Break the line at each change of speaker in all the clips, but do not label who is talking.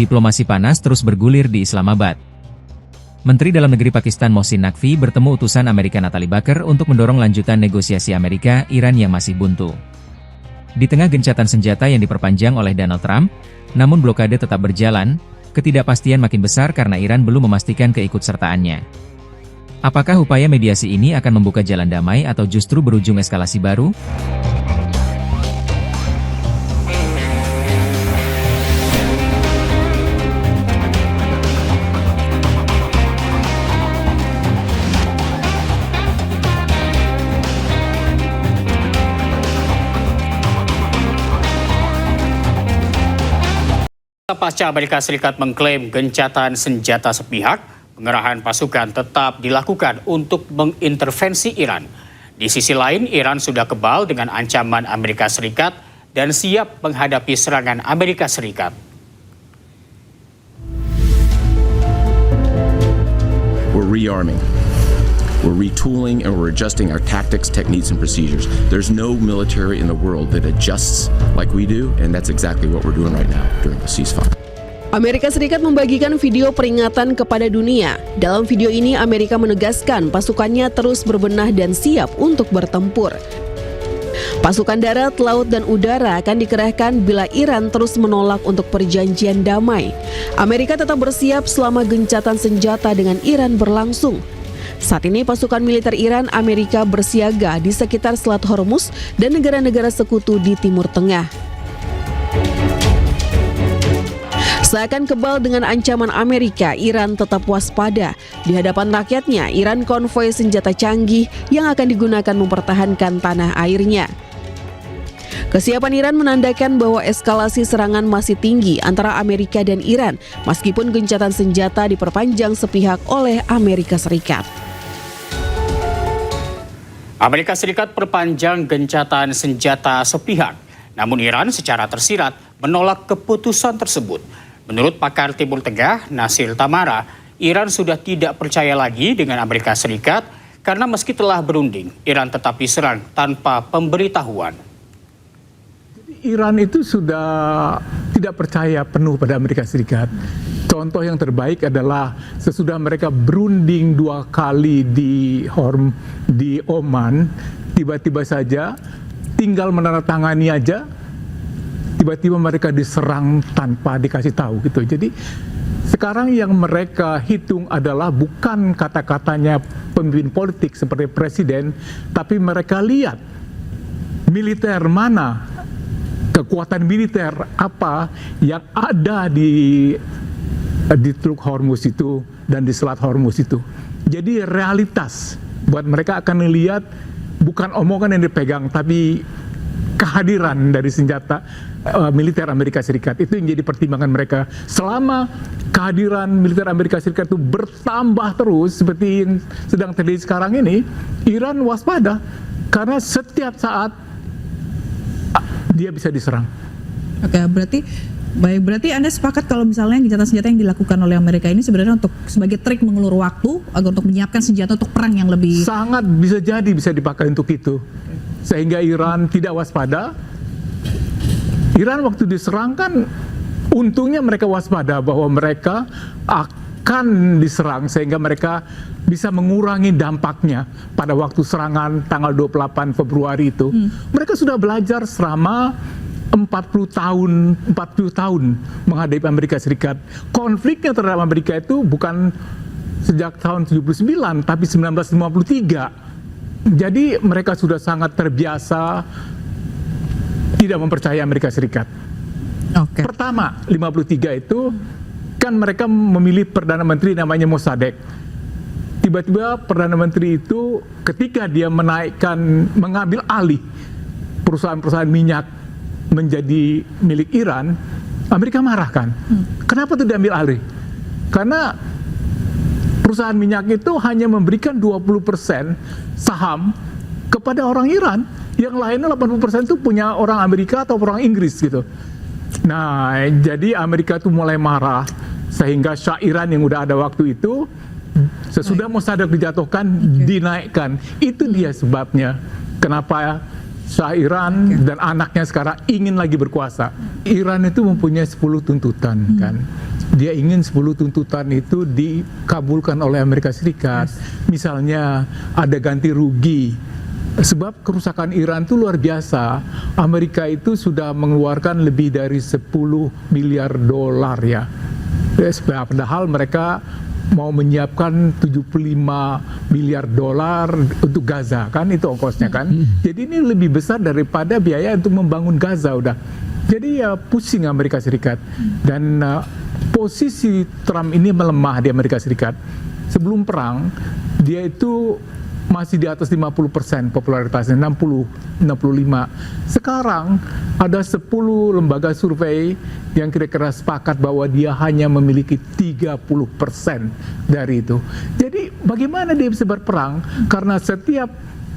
Diplomasi panas terus bergulir di Islamabad. Menteri Dalam Negeri Pakistan Mohsin Naqvi bertemu utusan Amerika Natalie Baker untuk mendorong lanjutan negosiasi Amerika-Iran yang masih buntu. Di tengah gencatan senjata yang diperpanjang oleh Donald Trump, namun blokade tetap berjalan, ketidakpastian makin besar karena Iran belum memastikan keikutsertaannya. Apakah upaya mediasi ini akan membuka jalan damai atau justru berujung eskalasi baru?
Pasca Amerika Serikat mengklaim gencatan senjata sepihak, pengerahan pasukan tetap dilakukan untuk mengintervensi Iran. Di sisi lain, Iran sudah kebal dengan ancaman Amerika Serikat dan siap menghadapi serangan Amerika Serikat.
We're rearming. We're retooling and we're adjusting our tactics, techniques, and procedures. There's no military in the world that adjusts like we do, and that's exactly what we're doing right now during the ceasefire.
Amerika Serikat membagikan video peringatan kepada dunia. Dalam video ini, Amerika menegaskan pasukannya terus berbenah dan siap untuk bertempur. Pasukan darat, laut, dan udara akan dikerahkan bila Iran terus menolak untuk perjanjian damai. Amerika tetap bersiap selama gencatan senjata dengan Iran berlangsung. Saat ini pasukan militer Iran Amerika bersiaga di sekitar Selat Hormuz dan negara-negara sekutu di Timur Tengah. Seakan kebal dengan ancaman Amerika, Iran tetap waspada. Di hadapan rakyatnya, Iran konvoi senjata canggih yang akan digunakan mempertahankan tanah airnya. Kesiapan Iran menandakan bahwa eskalasi serangan masih tinggi antara Amerika dan Iran, meskipun gencatan senjata diperpanjang sepihak oleh Amerika Serikat.
Amerika Serikat perpanjang gencatan senjata sepihak, namun Iran secara tersirat menolak keputusan tersebut. Menurut pakar Timur Tengah, Nasir Tamara, Iran sudah tidak percaya lagi dengan Amerika Serikat karena meski telah berunding, Iran tetap diserang tanpa pemberitahuan.
Iran itu sudah tidak percaya penuh pada Amerika Serikat. Contoh yang terbaik adalah sesudah mereka berunding 2 kali di Oman, tiba-tiba saja tinggal menandatangani aja, tiba-tiba mereka diserang tanpa dikasih tahu gitu. Jadi sekarang yang mereka hitung adalah bukan kata-katanya pemimpin politik seperti presiden, tapi mereka lihat militer mana, kekuatan militer apa yang ada di Teluk Hormuz itu dan di Selat Hormuz itu. Jadi realitas buat mereka akan melihat bukan omongan yang dipegang, tapi kehadiran dari senjata militer Amerika Serikat. Itu yang jadi pertimbangan mereka. Selama kehadiran militer Amerika Serikat itu bertambah terus seperti yang sedang terjadi sekarang ini, Iran waspada karena setiap saat dia bisa diserang.
Oke, berarti Anda sepakat kalau misalnya gencatan senjata yang dilakukan oleh Amerika ini sebenarnya untuk sebagai trik mengulur waktu agar untuk menyiapkan senjata untuk perang yang lebih
sangat bisa dipakai untuk itu. Sehingga Iran tidak waspada. Iran waktu diserang kan untungnya mereka waspada bahwa mereka akan diserang sehingga mereka bisa mengurangi dampaknya pada waktu serangan tanggal 28 Februari itu. Mereka sudah belajar selama 40 tahun menghadapi Amerika Serikat. Konfliknya terhadap Amerika itu bukan sejak tahun 79 tapi 1953. Jadi mereka sudah sangat terbiasa tidak mempercayai Amerika Serikat.
Oke.
Pertama, 53 itu kan mereka memilih Perdana Menteri namanya Mossadegh. Tiba-tiba Perdana Menteri itu ketika dia mengambil alih perusahaan-perusahaan minyak menjadi milik Iran, Amerika marah kan. Kenapa itu diambil alih? Karena perusahaan minyak itu hanya memberikan 20% saham kepada orang Iran. Yang lainnya 80% itu punya orang Amerika atau orang Inggris gitu. Nah, jadi Amerika itu mulai marah sehingga Shah Iran yang udah ada waktu itu sesudah Mossadegh dijatuhkan dinaikkan. Itu dia sebabnya kenapa Shah Iran dan anaknya sekarang ingin lagi berkuasa. Iran itu mempunyai 10 tuntutan kan. dia ingin 10 tuntutan itu dikabulkan oleh Amerika Serikat. Misalnya ada ganti rugi. Sebab kerusakan Iran itu luar biasa. Amerika itu sudah mengeluarkan lebih dari 10 miliar dolar ya. Padahal mereka mau menyiapkan 75 miliar dolar untuk Gaza, kan itu ongkosnya kan. Jadi ini lebih besar daripada biaya untuk membangun Gaza udah. Jadi ya pusing Amerika Serikat. Dan posisi Trump ini melemah di Amerika Serikat. Sebelum perang dia itu masih di atas 50% popularitasnya, 65. Sekarang ada 10 lembaga survei yang kira-kira sepakat bahwa dia hanya memiliki 30% dari itu. Jadi bagaimana dia bisa berperang? Karena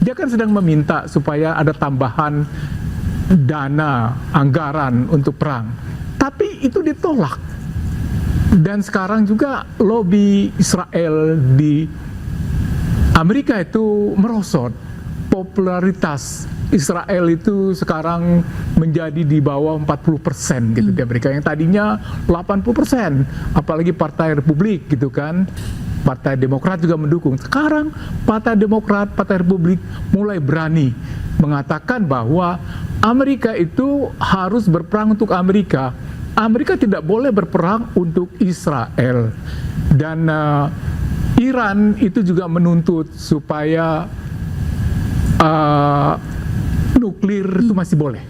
dia kan sedang meminta supaya ada tambahan dana, anggaran untuk perang. Tapi itu ditolak. Dan sekarang juga lobby Israel di Amerika itu merosot. Popularitas Israel itu sekarang menjadi di bawah 40% gitu di Amerika, yang tadinya 80%, apalagi Partai Republik gitu kan. Partai Demokrat juga mendukung. Sekarang Partai Demokrat, Partai Republik mulai berani mengatakan bahwa Amerika itu harus berperang untuk Amerika. Amerika tidak boleh berperang untuk Israel. Dan Iran itu juga menuntut supaya nuklir itu masih boleh.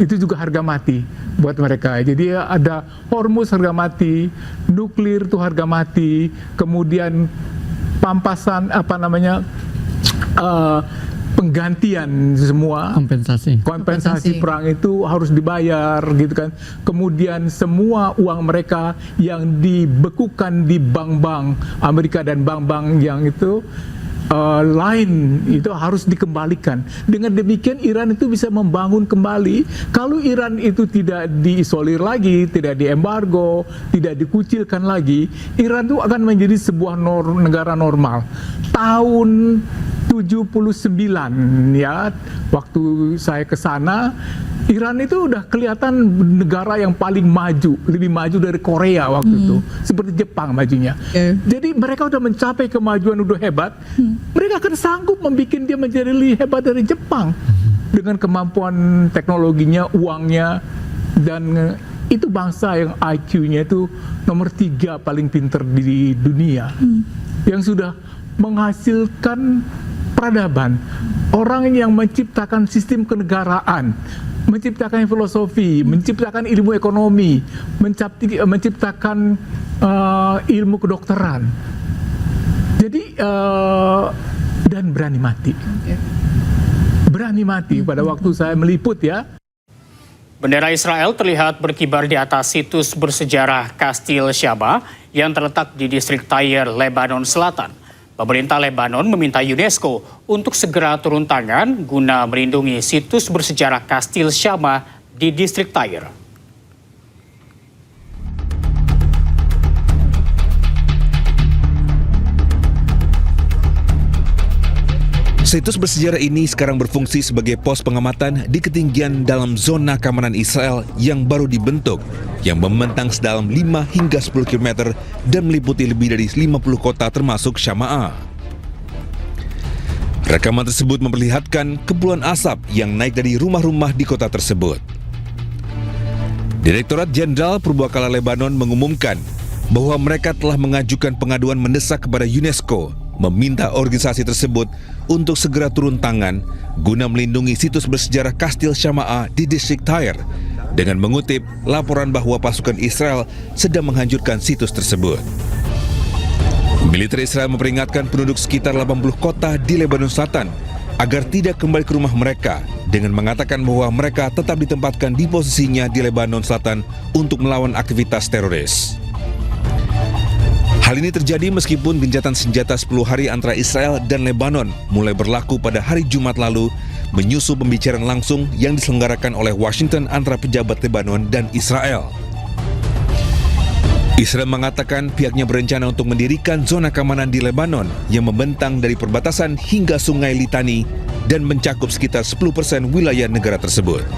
Itu juga harga mati buat mereka. Jadi ada Hormuz harga mati, nuklir itu harga mati, kemudian pampasan penggantian semua kompensasi perang itu harus dibayar gitu kan. Kemudian semua uang mereka yang dibekukan di bank-bank Amerika dan bank-bank yang itu lain itu harus dikembalikan. Dengan demikian Iran itu bisa membangun kembali. Kalau Iran itu tidak diisolir lagi, tidak diembargo, tidak dikucilkan lagi, Iran itu akan menjadi sebuah negara normal. Tahun 79 ya, waktu saya ke sana, Iran itu udah kelihatan negara yang paling maju, lebih maju dari Korea waktu itu, seperti Jepang majunya. Jadi mereka udah mencapai kemajuan udah hebat, mereka akan sanggup membuat dia menjadi lebih hebat dari Jepang dengan kemampuan teknologinya, uangnya, dan itu bangsa yang IQ-nya itu nomor 3 paling pinter di dunia, yang sudah menghasilkan peradaban, orang yang menciptakan sistem kenegaraan, menciptakan filosofi, menciptakan ilmu ekonomi, menciptakan ilmu kedokteran. Jadi dan berani mati. Berani mati pada waktu saya meliput ya.
Bendera Israel terlihat berkibar di atas situs bersejarah Kastil Shaba yang terletak di distrik Tyre, Lebanon Selatan. Pemerintah Lebanon meminta UNESCO untuk segera turun tangan guna melindungi situs bersejarah Kastil Shaba di distrik Tyre.
Situs bersejarah ini sekarang berfungsi sebagai pos pengamatan di ketinggian dalam zona keamanan Israel yang baru dibentuk, yang membentang sedalam 5 hingga 10 km dan meliputi lebih dari 50 kota termasuk Shama'ah. Rekaman tersebut memperlihatkan kepulan asap yang naik dari rumah-rumah di kota tersebut. Direktorat Jenderal Purbakala Lebanon mengumumkan bahwa mereka telah mengajukan pengaduan mendesak kepada UNESCO meminta organisasi tersebut untuk segera turun tangan guna melindungi situs bersejarah Kastil Shama'ah di distrik Tyre dengan mengutip laporan bahwa pasukan Israel sedang menghancurkan situs tersebut. Militer Israel memperingatkan penduduk sekitar 80 kota di Lebanon Selatan agar tidak kembali ke rumah mereka dengan mengatakan bahwa mereka tetap ditempatkan di posisinya di Lebanon Selatan untuk melawan aktivitas teroris. Hal ini terjadi meskipun gencatan senjata 10 hari antara Israel dan Lebanon mulai berlaku pada hari Jumat lalu, menyusul pembicaraan langsung yang diselenggarakan oleh Washington antara pejabat Lebanon dan Israel. Israel mengatakan pihaknya berencana untuk mendirikan zona keamanan di Lebanon yang membentang dari perbatasan hingga Sungai Litani dan mencakup sekitar 10% wilayah negara tersebut.